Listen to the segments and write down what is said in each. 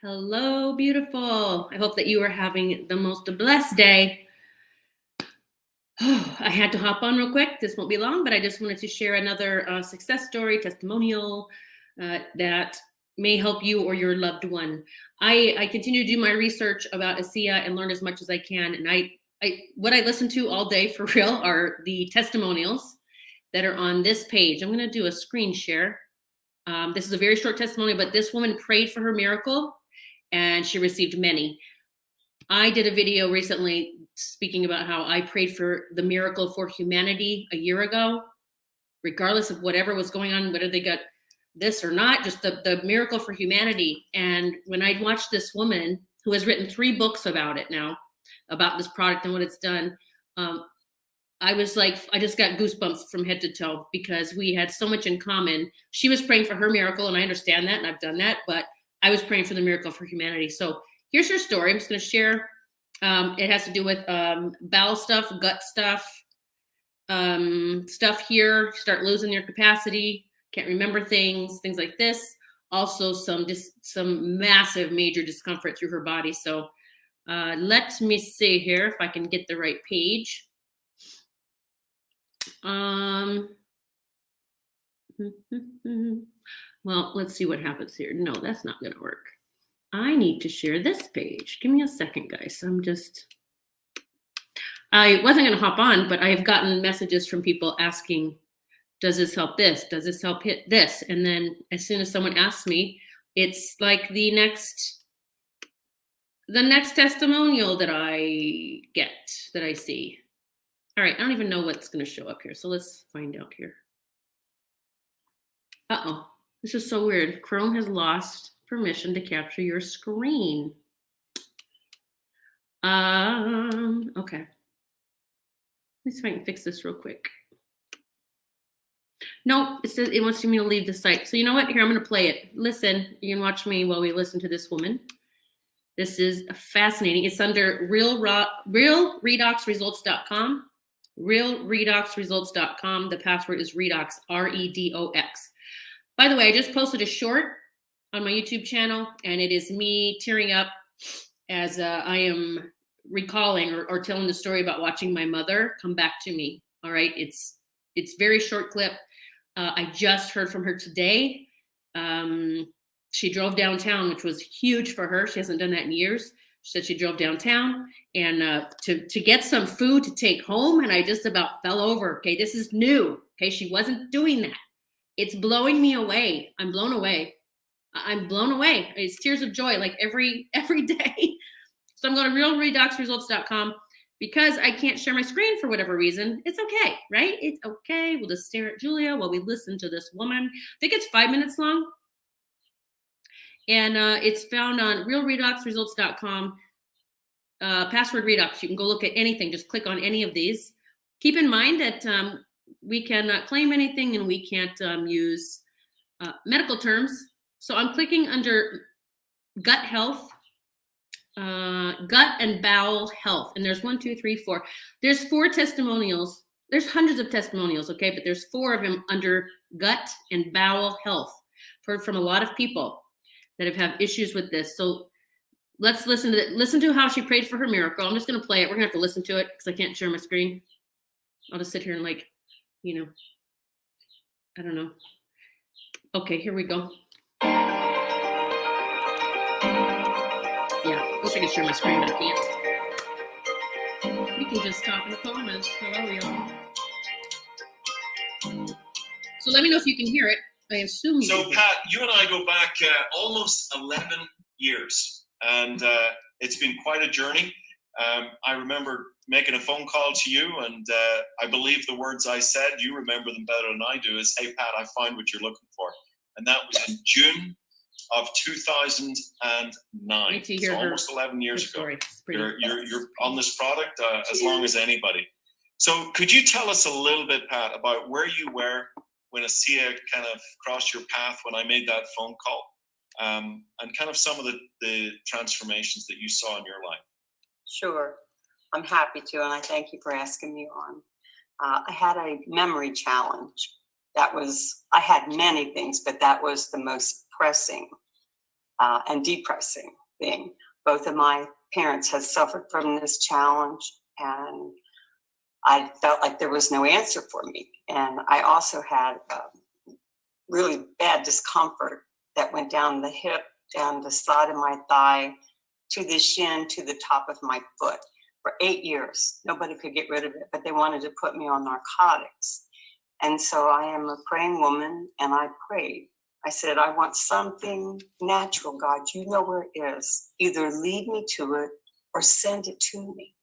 Hello, beautiful. I hope that you are having the most blessed day. I had to hop on real quick. This won't be long, but I just wanted to share another success story, testimonial that may help you or your loved one. I continue to do my research about ASEA and learn as much as I can. And what I listen to all day for real are the testimonials that are on this page. I'm going to do a screen share. This is a very short testimony, but this woman prayed for her miracle and she received many. I did a video recently speaking about how I prayed for the miracle for humanity a year ago, regardless of whatever was going on, whether they got this or not, just the miracle for humanity. And when I watched this woman who has written 3 books about it now, about this product and what it's done, I was like, I just got goosebumps from head to toe because we had so much in common. She was praying for her miracle, and I understand that, and I've done that, but I was praying for the miracle for humanity. So here's her story. I'm just going to share. It has to do with bowel stuff, gut stuff, stuff here. Start losing your capacity, can't remember things like this. Also, some massive, major discomfort through her body. So let me see here if I can get the right page. Well, let's see what happens here. No, that's not going to work. I need to share this page. Give me a second, guys. I wasn't going to hop on, but I've gotten messages from people asking, does this help this? Does this help hit this? And then as soon as someone asks me, it's like the next testimonial that I get, that I see. All right, I don't even know what's going to show up here. So let's find out here. Uh-oh, this is so weird. Chrome has lost permission to capture your screen. Okay. Let's see if I can fix this real quick. Nope, it says it wants me to leave the site. So you know what? Here, I'm going to play it. Listen, you can watch me while we listen to this woman. This is fascinating. It's under realredoxresults.com. realredoxresults.com. The password is redox, REDOX. By the way, I just posted a short on my YouTube channel, and it is me tearing up as I am recalling or telling the story about watching my mother come back to me. All right, it's very short clip. I just heard from her today. She drove downtown, which was huge for her. She hasn't done that in years. She said she drove downtown and to get some food to take home, and I just about fell over. Okay, this is new. Okay, she wasn't doing that. It's blowing me away. I'm blown away. I'm blown away. It's tears of joy, like every day. So I'm going to realredoxresults.com because I can't share my screen for whatever reason. It's okay, right? It's okay. We'll just stare at Julia while we listen to this woman. I think it's 5 minutes long. And it's found on realredoxresults.com. Password redox. You can go look at anything. Just click on any of these. Keep in mind that we cannot claim anything and we can't use medical terms. So I'm clicking under gut health, gut and bowel health. And there's 1, 2, 3, 4. There's 4 testimonials. There's hundreds of testimonials, okay? But there's 4 of them under gut and bowel health. Heard from a lot of people that have had issues with this. So let's listen to how she prayed for her miracle. I'm just going to play it. We're going to have to listen to it because I can't share my screen. I'll just sit here and I don't know. Okay, here we go. Yeah, I wish I could share my screen, but I can't. We can just talk in the comments. Hello, y'all. So let me know if you can hear it. I assume you So, Pat, you and I go back almost 11 years, and it's been quite a journey. I remember making a phone call to you, and I believe the words I said, you remember them better than I do, is, hey, Pat, I find what you're looking for. And that was in June of 2009. So almost 11 years ago. You're on this product as long as anybody. So could you tell us a little bit, Pat, about where you were when ASEA kind of crossed your path when I made that phone call, and kind of some of the transformations that you saw in your life? Sure. I'm happy to, and I thank you for asking me on. I had a memory challenge. I had many things, but that was the most pressing. and depressing thing. Both of my parents had suffered from this challenge, and I felt like there was no answer for me. And I also had really bad discomfort that went down the hip, down the side of my thigh, to the shin, to the top of my foot. For 8 years, nobody could get rid of it, but they wanted to put me on narcotics. And so I am a praying woman, and I prayed. I said, I want something natural, God. You know where it is. Either lead me to it or send it to me.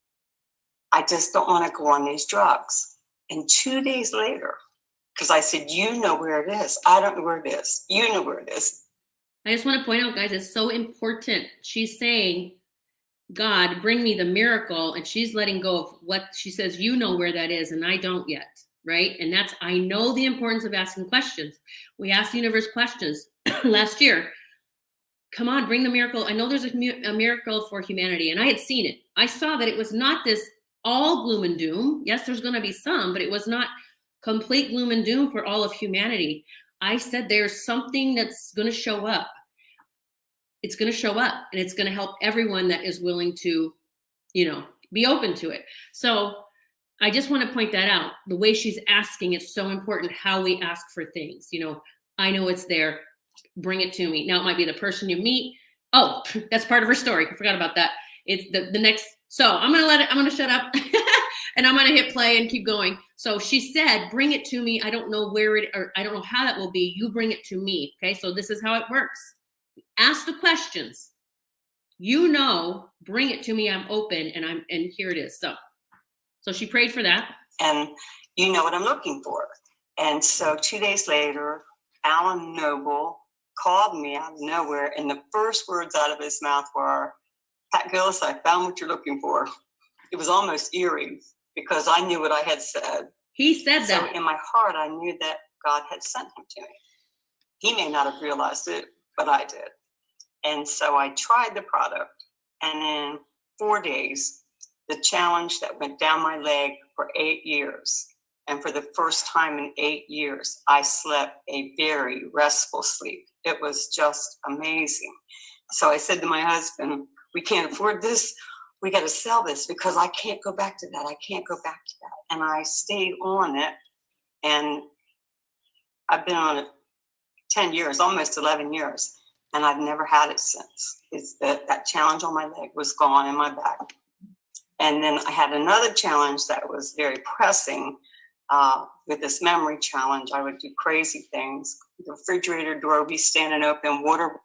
I just don't want to go on these drugs. And 2 days later, because I said, you know where it is. I don't know where it is. You know where it is. I just want to point out, guys, it's so important. She's saying, God, bring me the miracle. And she's letting go of what she says, you know where that is, and I don't yet, right? And that's, I know the importance of asking questions. We asked the universe questions last year. Come on, bring the miracle. I know there's a miracle for humanity, and I had seen it. I saw that it was not this all gloom and doom. Yes, there's going to be some, but it was not complete gloom and doom for all of humanity. I said there's something that's going to show up. It's going to show up, and it's going to help everyone that is willing to, be open to it. So I just want to point that out. The way she's asking, it's so important how we ask for things. I know it's there. Bring it to me. Now it might be the person you meet. Oh, that's part of her story. I forgot about that. It's the next. So I'm going to shut up and I'm going to hit play and keep going. So she said, bring it to me. I don't know where or I don't know how that will be. You bring it to me. Okay. So this is how it works. Ask the questions, bring it to me. I'm open and here it is. So she prayed for that. And you know what I'm looking for. And so 2 days later, Alan Noble called me out of nowhere. And the first words out of his mouth were, Pat Gillis, I found what you're looking for. It was almost eerie because I knew what I had said. He said that. So in my heart, I knew that God had sent him to me. He may not have realized it, but I did. And so I tried the product, and in 4 days, the challenge that went down my leg for 8 years. And for the first time in 8 years, I slept a very restful sleep. It was just amazing. So I said to my husband, we can't afford this. We got to sell this because I can't go back to that. I can't go back to that. And I stayed on it. And I've been on it 10 years, almost 11 years. And I've never had it since. It's that challenge on my leg was gone in my back. And then I had another challenge that was very pressing with this memory challenge. I would do crazy things. The refrigerator door would be standing open, water.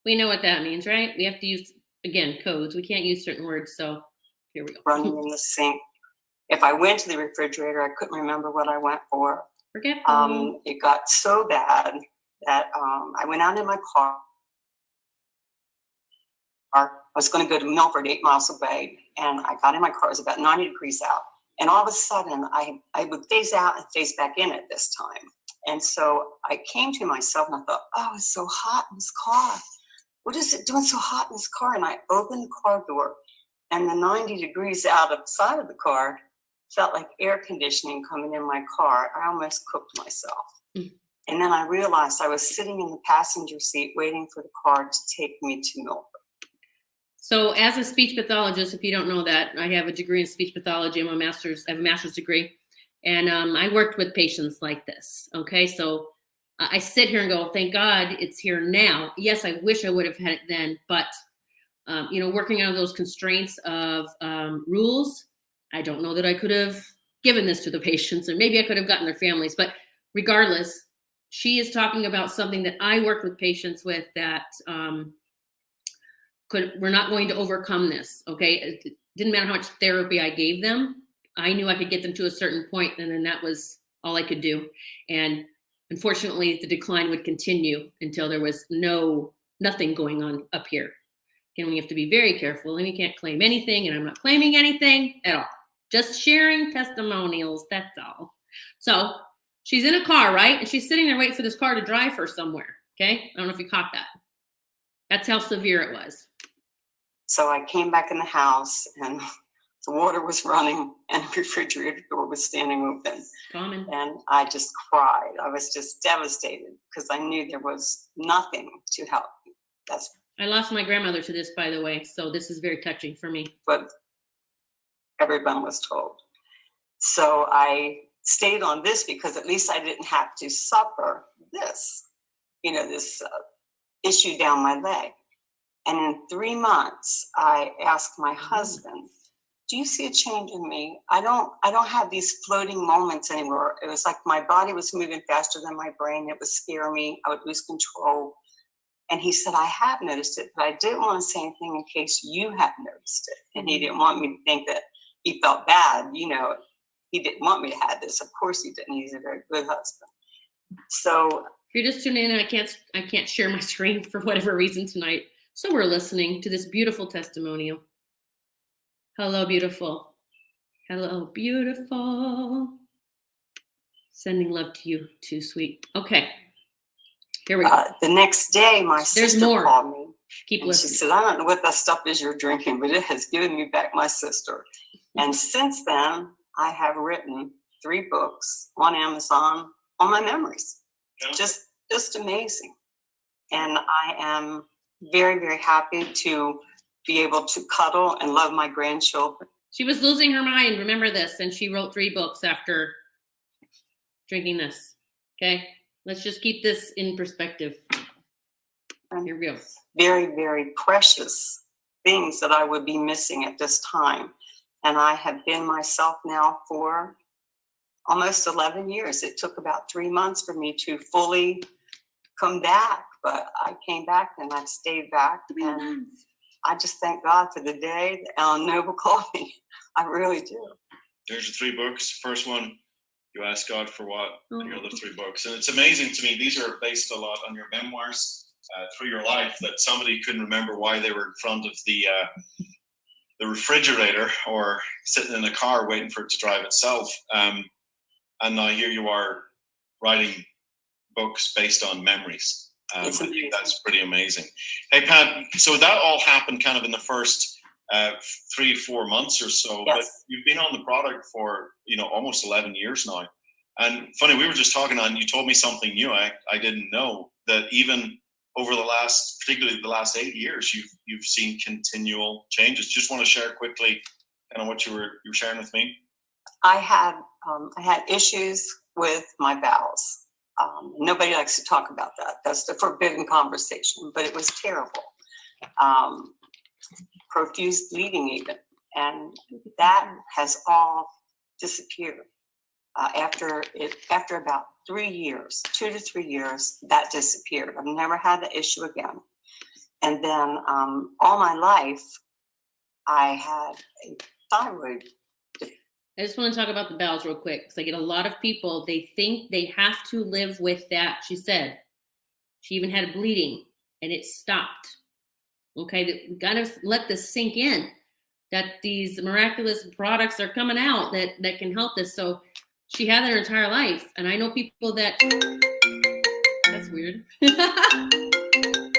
We know what that means, right? We have to use, again, codes. We can't use certain words. So here we go. Running in the sink. If I went to the refrigerator, I couldn't remember what I went for. Forgetful. It got so bad that I went out in my car. I was going to go to Milford, 8 miles away, and I got in my car. It was about 90 degrees out. And all of a sudden, I would phase out and phase back in at this time. And so I came to myself and I thought, oh, it's so hot in this car. What is it doing so hot in this car? And I opened the car door, and the 90 degrees out of the side of the car felt like air conditioning coming in my car. I almost cooked myself. Mm. And then I realized I was sitting in the passenger seat waiting for the car to take me to Milford. So as a speech pathologist, if you don't know that, I have a degree in speech pathology. I have a master's degree. And I worked with patients like this. Okay, so I sit here and go, thank God it's here now. Yes, I wish I would have had it then, but working on those constraints of rules, I don't know that I could have given this to the patients, and maybe I could have gotten their families. But regardless, she is talking about something that I worked with patients with that we're not going to overcome this. Okay, it didn't matter how much therapy I gave them. I knew I could get them to a certain point, and then that was all I could do. And unfortunately, the decline would continue until there was nothing going on up here. And we have to be very careful, and we can't claim anything, and I'm not claiming anything at all. Just sharing testimonials, that's all. So she's in a car, right? And she's sitting there waiting for this car to drive her somewhere, okay? I don't know if you caught that. That's how severe it was. So I came back in the house, and the water was running, and the refrigerator door was standing open. Common. And I just cried. I was just devastated because I knew there was nothing to help me. I lost my grandmother to this, by the way, so this is very touching for me. But everyone was told. So I stayed on this because at least I didn't have to suffer this, this issue down my leg. And in 3 months, I asked my husband, do you see a change in me? I don't have these floating moments anymore. It was like my body was moving faster than my brain. It would scare me. I would lose control. And he said, I have noticed it, but I didn't want to say anything in case you had noticed it. And he didn't want me to think that he felt bad. He didn't want me to have this. Of course he didn't. He's a very good husband. So if you're just tuning in, I can't share my screen for whatever reason tonight. So we're listening to this beautiful testimonial. Hello, beautiful. Hello, beautiful. Sending love to you too, sweet. Okay. Here we go. The next day, my sister called me. Keep listening. She said, I don't know what that stuff is you're drinking, but it has given me back my sister. And since then, I have written 3 books on Amazon on my memories. Yeah. Just amazing. And I am very, very happy to be able to cuddle and love my grandchildren. She was losing her mind. Remember this. And she wrote 3 books after drinking this. Okay. Let's just keep this in perspective. Here we go. Very, very precious things that I would be missing at this time. And I have been myself now for almost 11 years. It took about 3 months for me to fully come back, but I came back and I've stayed back. 3 months. I just thank God for the day that Ellen Noble called me. I really do. There's your 3 books. First one, you ask God for what? And your other 3 books. And it's amazing to me. These are based a lot on your memoirs through your life, that somebody couldn't remember why they were in front of the refrigerator or sitting in a car waiting for it to drive itself. And now here you are writing books based on memories. I think that's pretty amazing. Hey, Pat, so that all happened kind of in the first 3-4 months or so, yes. But you've been on the product for, almost 11 years now. And funny, we were just talking on, you told me something new I didn't know, that even over particularly the last 8 years, you've seen continual changes. Just want to share quickly kind of what you were sharing with me. I had issues with my bowels. Nobody likes to talk about that. That's the forbidden conversation, but it was terrible. Profuse bleeding even. And that has all disappeared. After about 3 years, 2 to 3 years, that disappeared. I've never had the issue again. And then all my life, I had a thyroid. I just want to talk about the bowels real quick, because I get a lot of people, they think they have to live with that. She said she even had bleeding and it stopped. Okay, we got to let this sink in, that these miraculous products are coming out that can help this. So she had that her entire life. And I know people that's weird.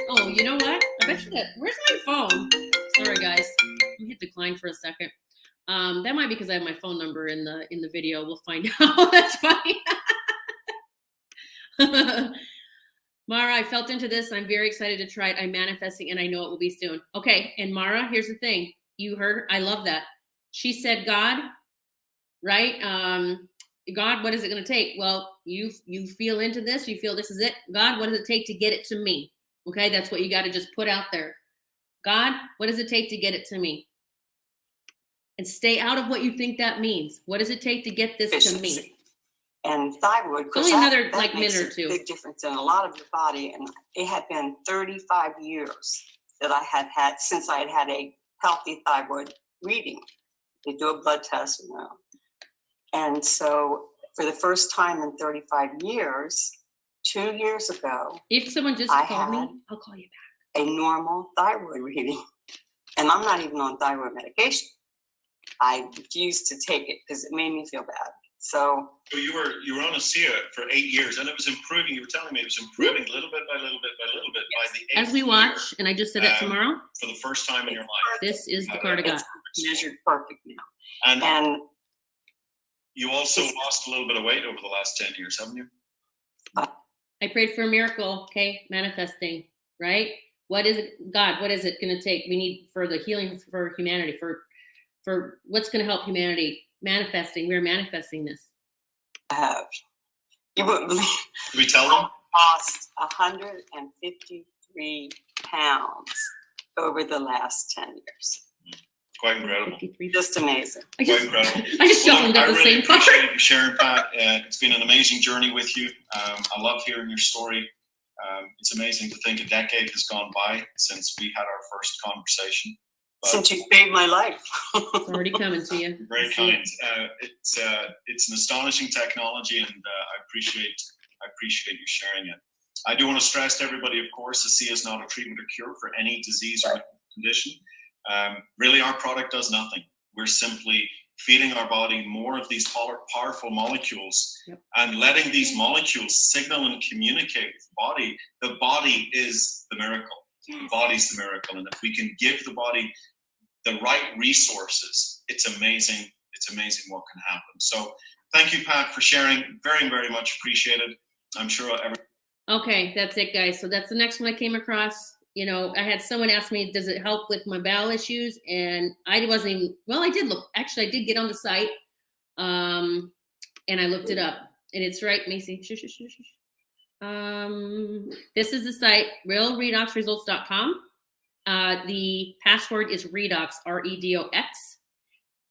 Oh, you know what? I bet you where's my phone? Sorry guys, let me hit decline for a second. That might be because I have my phone number in the video. We'll find out. That's funny. Mara, I felt into this. I'm very excited to try it. I'm manifesting and I know it will be soon. Okay. And Mara, here's the thing. You heard, I love that. She said, God, right? God, what is it going to take? Well, you feel into this. You feel this is it. God, what does it take to get it to me? Okay. That's what you got to just put out there. God, what does it take to get it to me? And stay out of what you think that means. What does it take to get this to me? And thyroid, it's only another that minute or two. Big difference in a lot of your body. And it had been 35 years that I had since I had a healthy thyroid reading. They do a blood test, And so for the first time in 35 years, 2 years ago, if someone just called me, I'll call you back. A normal thyroid reading. And I'm not even on thyroid medication. I refused to take it because it made me feel bad. So you were on ASEA for 8 years, and it was improving. You were telling me it was improving little bit by little bit by little bit. Yes. By the 8th as we watch, year, and I just said that tomorrow. For the first time in your life, this is the card of God. Measured perfect now. And you also lost a little bit of weight over the last 10 years, haven't you? I prayed for a miracle. Okay, manifesting. Right. What is it, God? What is it going to take? We need for the healing for humanity, for what's going to help humanity manifesting. We're manifesting this. You wouldn't believe. Can we tell them? Lost 153 pounds over the last 10 years. Quite incredible. 53. Just amazing. I just, Quite incredible. I just Well, shuffled look, up the I really same part. appreciate you sharing, Pat. It's been an amazing journey with you. I love hearing your story. It's amazing to think a decade has gone by since we had our first conversation. But Since you saved my life. It's already coming to you. very kind. It's an astonishing technology, and I appreciate you sharing it. I do want to stress to everybody, of course, ASEA is not a treatment or cure for any disease or condition. Really, our product does nothing. We're simply feeding our body more of these powerful molecules, and letting these molecules signal and communicate with the body. The body is the miracle. The body's the miracle. And if we can give the body the right resources, it's amazing. It's amazing what can happen. So thank you, Pat, for sharing. Very, very much appreciated. I'm sure Okay, that's it, guys. So that's the next one I came across. You know, I had someone ask me, does it help with my bowel issues? And I wasn't even, well, I did look. Actually, I did get on the site, and I looked it up. And it's right, Macy. Shush, shush, shush, shush. This is the site, realredoxresults.com. The password is redox, REDOX.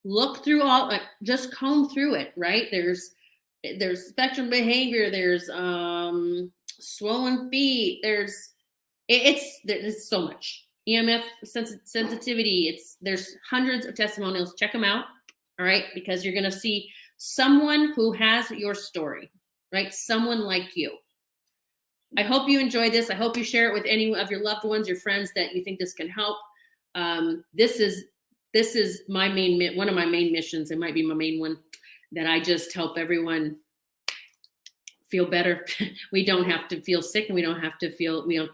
Look through all, just comb through it, right? There's spectrum behavior, there's swollen feet, there's so much. EMF sensitivity, there's hundreds of testimonials. Check them out, all right? Because you're gonna see someone who has your story, right? Someone like you. I hope you enjoy this. I hope you share it with any of your loved ones, your friends that you think this can help. This is one of my main missions. It might be my main one, that I just help everyone feel better. We don't have to feel sick, and we don't have to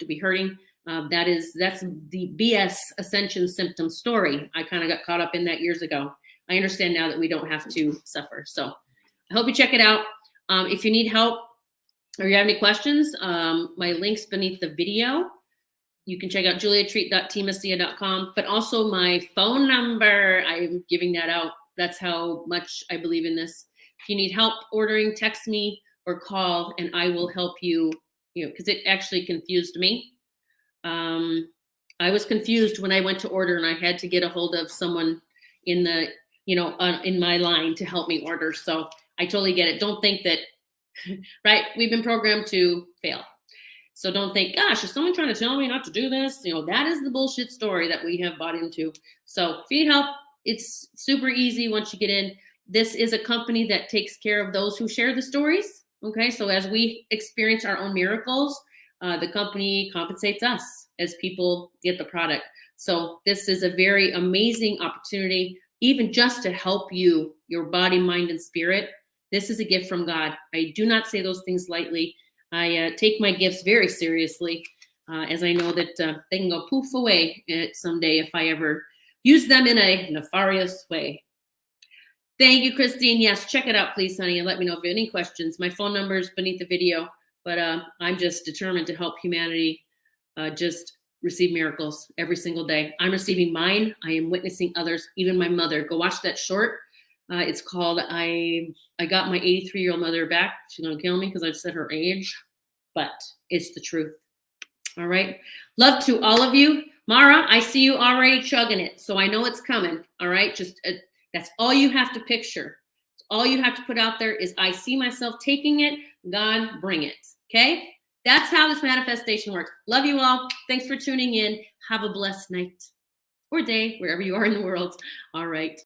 be hurting. That's the BS ascension symptom story. I kind of got caught up in that years ago. I understand now that we don't have to suffer. So I hope you check it out. If you need help, or you have any questions, my link's beneath the video. You can check out juliatreat.teamasea.com, but also my phone number, I'm giving that out. That's how much I believe in this. If you need help ordering, text me or call, and I will help you, because it actually confused me. I was confused when I went to order, and I had to get a hold of someone in the, in my line to help me order. So I totally get it. Don't think that, right? We've been programmed to fail. So don't think, gosh, is someone trying to tell me not to do this? That is the bullshit story that we have bought into. So if you need help, it's super easy once you get in. This is a company that takes care of those who share the stories. Okay, so as we experience our own miracles, the company compensates us as people get the product. So this is a very amazing opportunity, even just to help you, your body, mind, and spirit. This is a gift from God. I do not say those things lightly. I take my gifts very seriously, as I know that they can go poof away someday if I ever use them in a nefarious way. Thank you, Christine. Yes, check it out, please, honey, and let me know if you have any questions. My phone number is beneath the video, but I'm just determined to help humanity just receive miracles every single day. I'm receiving mine. I am witnessing others, even my mother. Go watch that short. It's called I Got My 83-year-old mother back. She's going to kill me because I said her age, but it's the truth. All right. Love to all of you. Mara, I see you already chugging it, so I know it's coming. All right. Just that's all you have to picture. All you have to put out there is, I see myself taking it. God, bring it. Okay. That's how this manifestation works. Love you all. Thanks for tuning in. Have a blessed night or day, wherever you are in the world. All right.